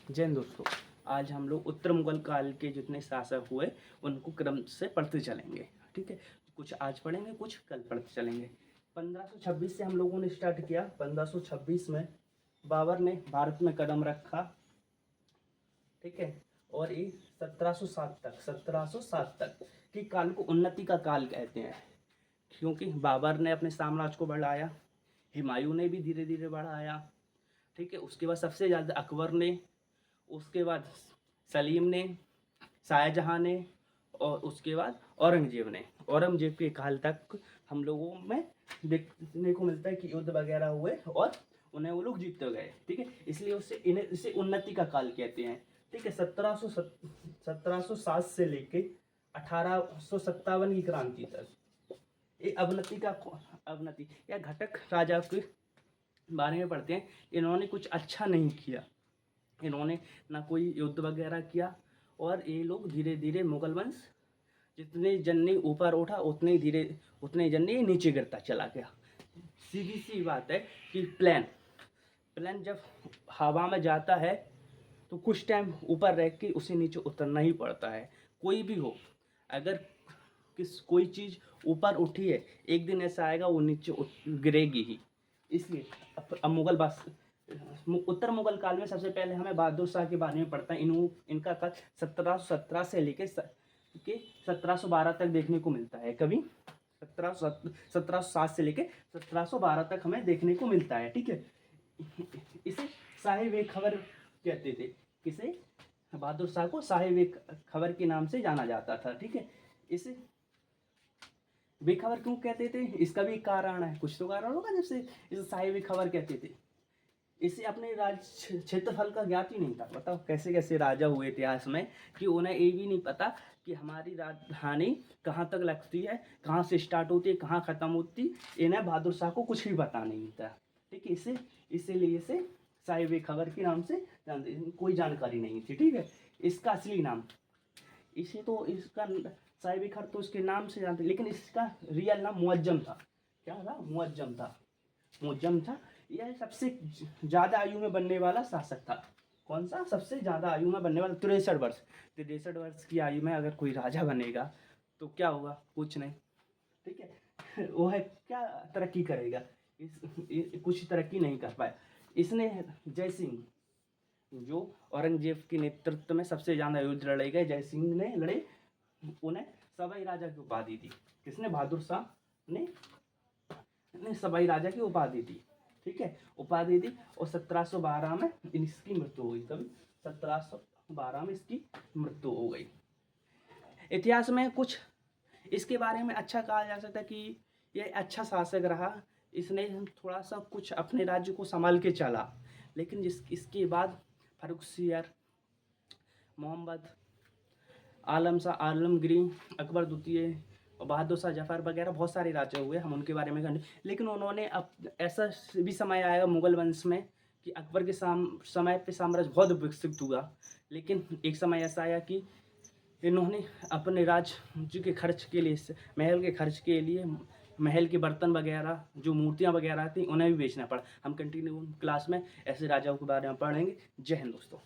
जय हिंद दोस्तों। आज हम लोग उत्तर मुगल काल के जितने शासक हुए उनको क्रम से पढ़ते चलेंगे। ठीक है, कुछ आज पढ़ेंगे, कुछ कल पढ़ते चलेंगे। 1526 से हम लोगों ने स्टार्ट किया। 1526 में बाबर ने भारत में कदम रखा। ठीक है, और ये 1707 तक की काल को उन्नति का काल कहते हैं, क्योंकि बाबर ने अपने साम्राज्य को बढ़ाया, हुमायूं ने भी धीरे धीरे बढ़ाया। ठीक है, उसके बाद सबसे ज़्यादा अकबर ने, उसके बाद सलीम ने, शाहजहाँ ने, और उसके बाद औरंगजेब के काल तक हम लोगों में देखने को मिलता है कि युद्ध वगैरह हुए और उन्हें वो लोग जीतते गए। ठीक है, इसलिए इसे उन्नति का काल कहते हैं। ठीक है, 1707 से लेके 1857 की क्रांति तक ये अवनति या घटक राजा के बारे में पढ़ते हैं। इन्होंने कुछ अच्छा नहीं किया, इन्होंने ना कोई युद्ध वगैरह किया, और ये लोग धीरे धीरे मुगल वंश जितने जन्नी ऊपर उठा उतने जन्नी नीचे गिरता चला गया। सीधी सी बात है कि प्लेन जब हवा में जाता है तो कुछ टाइम ऊपर रह के उसे नीचे उतरना ही पड़ता है। कोई भी हो, अगर कोई चीज़ ऊपर उठी है, एक दिन ऐसा आएगा वो नीचे गिरेगी ही। इसलिए अब उत्तर मुगल काल में सबसे पहले हमें बहादुर शाह के बारे में पढ़ता है। इनका काल 1717 से लेकर 1712 तक देखने को मिलता है। कभी 1707 से लेकर 1712 तक हमें देखने को मिलता है। ठीक है, इसे साहिब-ए-खबर कहते थे। किसे? बहादुर शाह को साहिब-ए-खबर के नाम से जाना जाता था। ठीक है, इसे बेखबर क्यों कहते थे, इसका भी कारण है। कुछ तो कारण होगा जिससे इसे साहिब-ए-खबर कहते थे। इसे अपने क्षेत्रफल का ज्ञात ही नहीं था। बताओ कैसे कैसे राजा हुए इतिहास में कि उन्हें ये भी नहीं पता कि हमारी राजधानी कहाँ तक लगती है, कहाँ से स्टार्ट होती है, कहाँ ख़त्म होती। इन्हें बहादुर शाह को कुछ भी पता नहीं था। ठीक है, इसीलिए इसे साहिब-ए-खबर के नाम से कोई जानकारी नहीं थी। ठीक है, इसका असली नाम इसका साहिब-ए-खबर तो इसके नाम से जानते, लेकिन इसका रियल नाम मुअज्जम था। क्या था? मुअज्जम था। यह सबसे ज़्यादा आयु में बनने वाला शासक था। कौन सा? सबसे ज़्यादा आयु में बनने वाला। 63 वर्ष की आयु में अगर कोई राजा बनेगा तो क्या होगा? कुछ नहीं। ठीक है, वो है क्या तरक्की करेगा? कुछ तरक्की नहीं कर पाया। इसने जय सिंह, जो औरंगजेब के नेतृत्व में सबसे ज़्यादा युद्ध लड़े गए, जय सिंह ने लड़े, उन्हें सवाई राजा की उपाधि दी। किसने? बहादुर शाह ने सवाई राजा की उपाधि दी। ठीक है, उपाधि दी, और 1712 में इसकी मृत्यु हो गई। कभी 1712 में इसकी मृत्यु हो गई। इतिहास में कुछ इसके बारे में अच्छा कहा जा सकता है कि यह अच्छा शासक रहा। इसने थोड़ा सा कुछ अपने राज्य को संभाल के चला, लेकिन इसके बाद फर्रुखसियर, मोहम्मद आलमगीर, अकबर द्वितीय, बहादुर शाह जफर वगैरह बहुत सारे राजा हुए, हम उनके बारे में कहेंगे। लेकिन उन्होंने अब ऐसा भी समय आएगा मुगल वंश में कि अकबर के समय पे साम्राज्य बहुत विकसित हुआ, लेकिन एक समय ऐसा आया कि इन्होंने अपने राज्य के खर्च के लिए, महल के खर्च के लिए, महल के बर्तन वगैरह, जो मूर्तियाँ वगैरह थी, उन्हें भी बेचना पड़ा। हम कंटिन्यू क्लास में ऐसे राजाओं के बारे में पढ़ेंगे। जय हिंद दोस्तों।